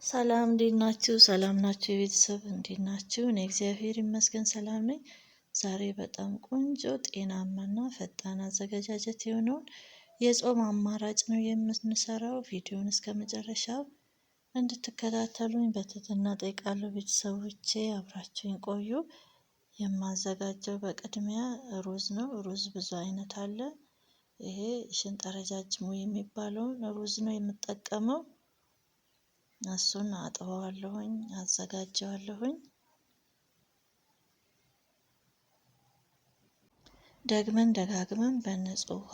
ሰላም እንዴት ናችሁ? ሰላም ናችሁ? የቤተሰብ እንዴት ናችሁ? እኔ እግዚአብሔር ይመስገን ሰላም ነኝ። ዛሬ በጣም ቆንጆ ጤናማና ፈጣን አዘገጃጀት የሆነውን የጾም አማራጭ ነው የምንሰራው። ቪዲዮን እስከ መጨረሻው እንድትከታተሉኝ በትህትና ጠይቃለሁ። ቤተሰቦቼ አብራችሁኝ ቆዩ። የማዘጋጀው በቅድሚያ ሩዝ ነው። ሩዝ ብዙ አይነት አለ። ይሄ ሽንጥ ረጃጅሙ የሚባለውን ሩዝ ነው የምጠቀመው። እሱን አጥበዋለሁኝ፣ አዘጋጀዋለሁኝ። ደግመን ደጋግመን በንጹህ ውሃ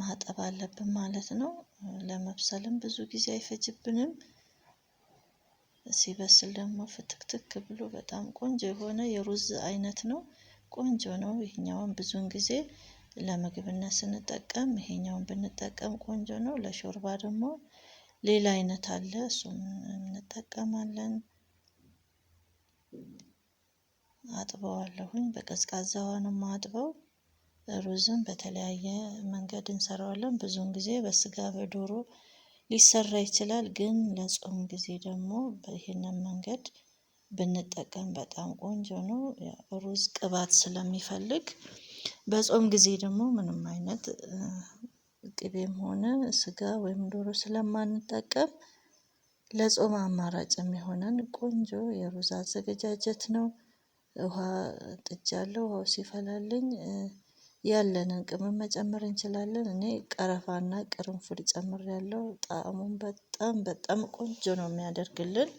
ማጠብ አለብን ማለት ነው። ለመብሰልም ብዙ ጊዜ አይፈጅብንም። ሲበስል ደግሞ ፍትክትክ ብሎ በጣም ቆንጆ የሆነ የሩዝ አይነት ነው። ቆንጆ ነው። ይሄኛውን ብዙውን ጊዜ ለምግብነት ስንጠቀም ይሄኛውን ብንጠቀም ቆንጆ ነው። ለሾርባ ደግሞ ሌላ አይነት አለ፣ እሱን እንጠቀማለን። አጥበዋለሁኝ፣ በቀዝቃዛ ውሃ ነው የማጥበው። ሩዝም በተለያየ መንገድ እንሰራዋለን። ብዙውን ጊዜ በስጋ በዶሮ ሊሰራ ይችላል። ግን ለጾም ጊዜ ደግሞ ይህንን መንገድ ብንጠቀም በጣም ቆንጆ ነው። ሩዝ ቅባት ስለሚፈልግ በጾም ጊዜ ደግሞ ምንም አይነት ቅቤም ሆነ ስጋ ወይም ዶሮ ስለማንጠቀም ለጾም አማራጭ የሚሆነን ቆንጆ የሩዝ አዘገጃጀት ነው። ውሃ ጥጃለሁ። ውሃው ሲፈላልኝ ያለንን ቅመም መጨመር እንችላለን። እኔ ቀረፋና ቅርንፉድ ጨምሬያለሁ። ጣዕሙን በጣም ቆንጆ ነው የሚያደርግልን።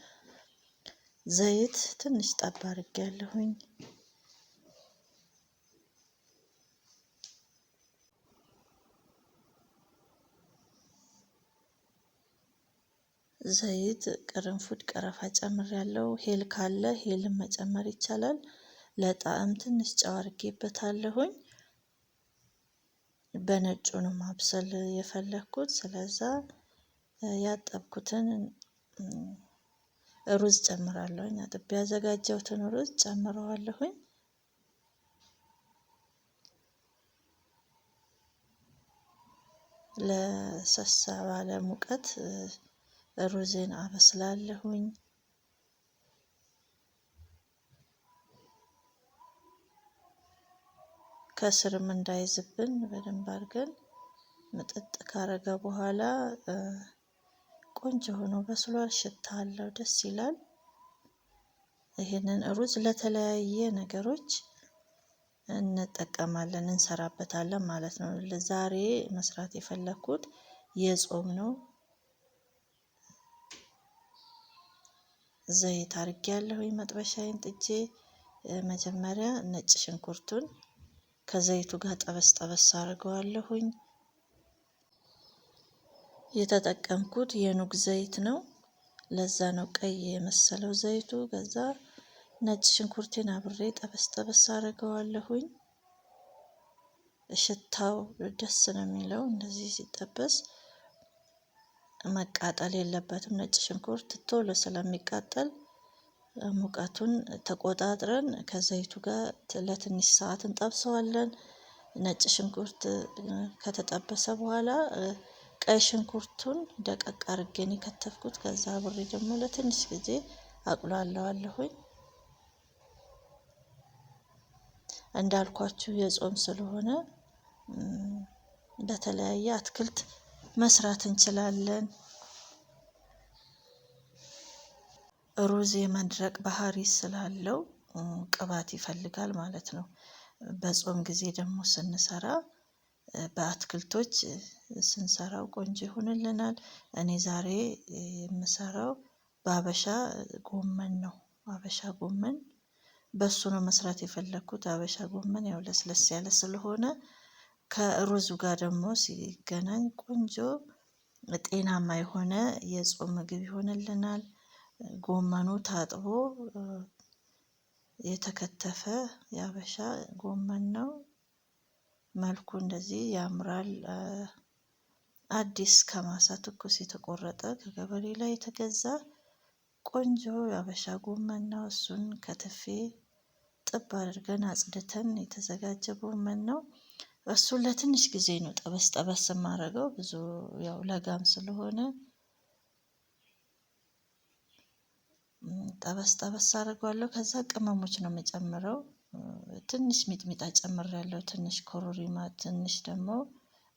ዘይት ትንሽ ጠብ አድርጌያለሁኝ። ዘይት፣ ቅርንፉድ፣ ቀረፋ ጨምሬያለሁ። ሄል ካለ ሄልን መጨመር ይቻላል። ለጣዕም ትንሽ ጨው አድርጌበታለሁኝ። በነጩ ነው ማብሰል የፈለኩት። ስለዛ ያጠብኩትን ሩዝ ጨምራለሁኝ። አጥቤ ያዘጋጀሁትን ሩዝ ጨምረዋለሁኝ። ለሰሳ ባለ ሙቀት ሩዜን አበስላለሁኝ። ከስርም እንዳይዝብን በደንብ አድርገን ምጥጥ ካረገ በኋላ ቆንጆ ሆኖ በስሏል። ሽታ አለው፣ ደስ ይላል። ይህንን ሩዝ ለተለያየ ነገሮች እንጠቀማለን፣ እንሰራበታለን ማለት ነው። ለዛሬ መስራት የፈለኩት የጾም ነው። ዘይት አድርጌያለሁኝ። መጥበሻዬን ጥጄ መጀመሪያ ነጭ ሽንኩርቱን ከዘይቱ ጋር ጠበስ ጠበስ አድርገዋለሁኝ። የተጠቀምኩት የኑግ ዘይት ነው። ለዛ ነው ቀይ የመሰለው ዘይቱ። ከዛ ነጭ ሽንኩርቴን አብሬ ጠበስ ጠበስ አድርገዋለሁኝ። ሽታው ደስ ነው የሚለው። እንደዚህ ሲጠበስ መቃጠል የለበትም። ነጭ ሽንኩርት ቶሎ ስለሚቃጠል ሙቀቱን ተቆጣጥረን ከዘይቱ ጋር ለትንሽ ሰዓት እንጠብሰዋለን። ነጭ ሽንኩርት ከተጠበሰ በኋላ ቀይ ሽንኩርቱን ደቀቅ አድርጌን የከተፍኩት። ከዛ አብሬ ደግሞ ለትንሽ ጊዜ አቁላለዋለሁኝ። እንዳልኳችሁ የጾም ስለሆነ በተለያየ አትክልት መስራት እንችላለን። ሩዝ የመድረቅ ባህሪ ስላለው ቅባት ይፈልጋል ማለት ነው። በጾም ጊዜ ደግሞ ስንሰራ በአትክልቶች ስንሰራው ቆንጆ ይሆንልናል። እኔ ዛሬ የምሰራው በሀበሻ ጎመን ነው። ሀበሻ ጎመን በሱ ነው መስራት የፈለኩት። ሀበሻ ጎመን ያው ለስለስ ያለ ስለሆነ ከሩዙ ጋር ደግሞ ሲገናኝ ቆንጆ ጤናማ የሆነ የጾም ምግብ ይሆንልናል። ጎመኑ ታጥቦ የተከተፈ የሀበሻ ጎመን ነው። መልኩ እንደዚህ ያምራል። አዲስ ከማሳ ትኩስ የተቆረጠ ከገበሬ ላይ የተገዛ ቆንጆ የሀበሻ ጎመን ነው። እሱን ከትፌ ጥብ አድርገን አጽድተን የተዘጋጀ ጎመን ነው። እሱን ለትንሽ ጊዜ ነው ጠበስ ጠበስ የማደርገው። ብዙ ያው ለጋም ስለሆነ ጠበስ ጠበስ አድርገዋለሁ። ከዛ ቅመሞች ነው የምጨምረው። ትንሽ ሚጥሚጣ ጨምሬያለሁ፣ ትንሽ ኮረሪማ፣ ትንሽ ደግሞ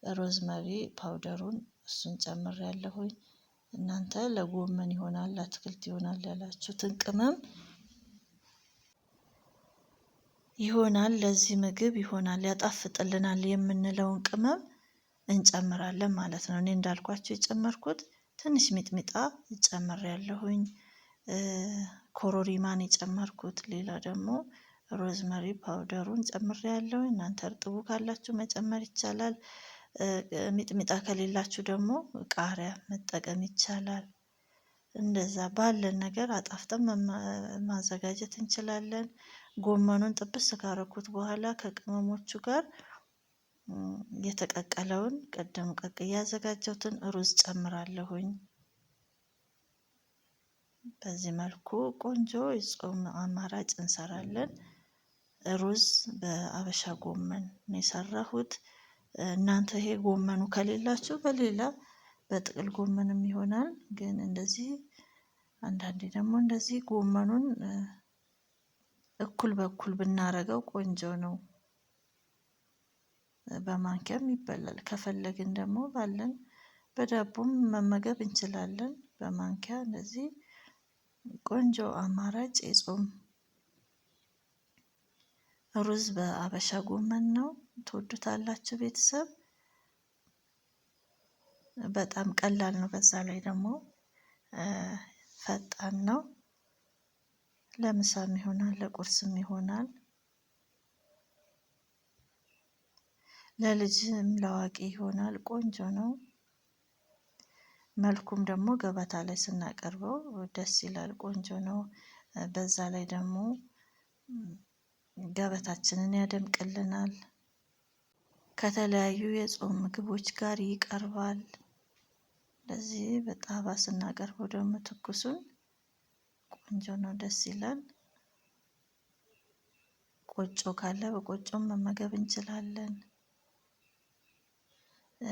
ሮዝመሪ ፓውደሩን እሱን ጨምሬያለሁኝ። እናንተ ለጎመን ይሆናል ለአትክልት ይሆናል ያላችሁትን ቅመም ይሆናል ለዚህ ምግብ ይሆናል ያጣፍጥልናል የምንለውን ቅመም እንጨምራለን ማለት ነው። እኔ እንዳልኳችሁ የጨመርኩት ትንሽ ሚጥሚጣ ጨምሬያለሁኝ። ኮሮሪማን የጨመርኩት፣ ሌላ ደግሞ ሮዝመሪ ፓውደሩን ጨምሬያለሁ። እናንተ እርጥቡ ካላችሁ መጨመር ይቻላል። ሚጥሚጣ ከሌላችሁ ደግሞ ቃሪያ መጠቀም ይቻላል። እንደዛ ባለን ነገር አጣፍጠን ማዘጋጀት እንችላለን። ጎመኑን ጥብስ ካረኩት በኋላ ከቅመሞቹ ጋር የተቀቀለውን ቀደም ቀቅዬ ያዘጋጀሁትን ሩዝ ጨምራለሁኝ። በዚህ መልኩ ቆንጆ የጾም አማራጭ እንሰራለን። ሩዝ በአበሻ ጎመን ነው የሰራሁት። እናንተ ይሄ ጎመኑ ከሌላችሁ በሌላ በጥቅል ጎመንም ይሆናል። ግን እንደዚህ አንዳንዴ ደግሞ እንደዚህ ጎመኑን እኩል በኩል ብናረገው ቆንጆ ነው። በማንኪያም ይበላል። ከፈለግን ደግሞ ባለን በዳቦም መመገብ እንችላለን። በማንኪያ እንደዚህ ቆንጆ አማራጭ የጾም ሩዝ በአበሻ ጎመን ነው። ትወዱታላችሁ ቤተሰብ። በጣም ቀላል ነው። በዛ ላይ ደግሞ ፈጣን ነው። ለምሳም ይሆናል፣ ለቁርስም ይሆናል፣ ለልጅም ለአዋቂ ይሆናል። ቆንጆ ነው። መልኩም ደግሞ ገበታ ላይ ስናቀርበው ደስ ይላል። ቆንጆ ነው። በዛ ላይ ደግሞ ገበታችንን ያደምቅልናል። ከተለያዩ የጾም ምግቦች ጋር ይቀርባል። ለዚህ በጣባ ስናቀርበው ደግሞ ትኩሱን ቆንጆ ነው፣ ደስ ይላል። ቆጮ ካለ በቆጮም መመገብ እንችላለን።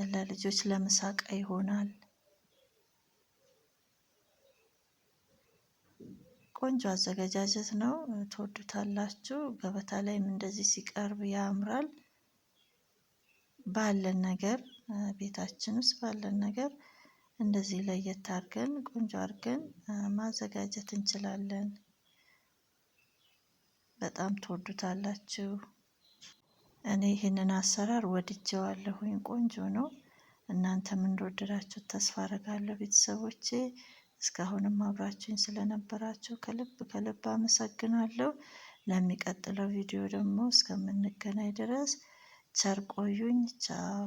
ለልጆች ለምሳቃ ይሆናል። ቆንጆ አዘገጃጀት ነው። ትወዱታላችሁ። ገበታ ላይም እንደዚህ ሲቀርብ ያምራል። ባለን ነገር ቤታችን ውስጥ ባለን ነገር እንደዚህ ለየት አድርገን ቆንጆ አድርገን ማዘጋጀት እንችላለን። በጣም ትወዱታላችሁ። እኔ ይህንን አሰራር ወድጄዋለሁኝ። ቆንጆ ነው። እናንተም እንደወደዳችሁት ተስፋ አደርጋለሁ ቤተሰቦቼ። እስካሁንም አብራችሁኝ ስለነበራችሁ ከልብ ከልብ አመሰግናለሁ። ለሚቀጥለው ቪዲዮ ደግሞ እስከምንገናኝ ድረስ ቸር ቆዩኝ። ቻው።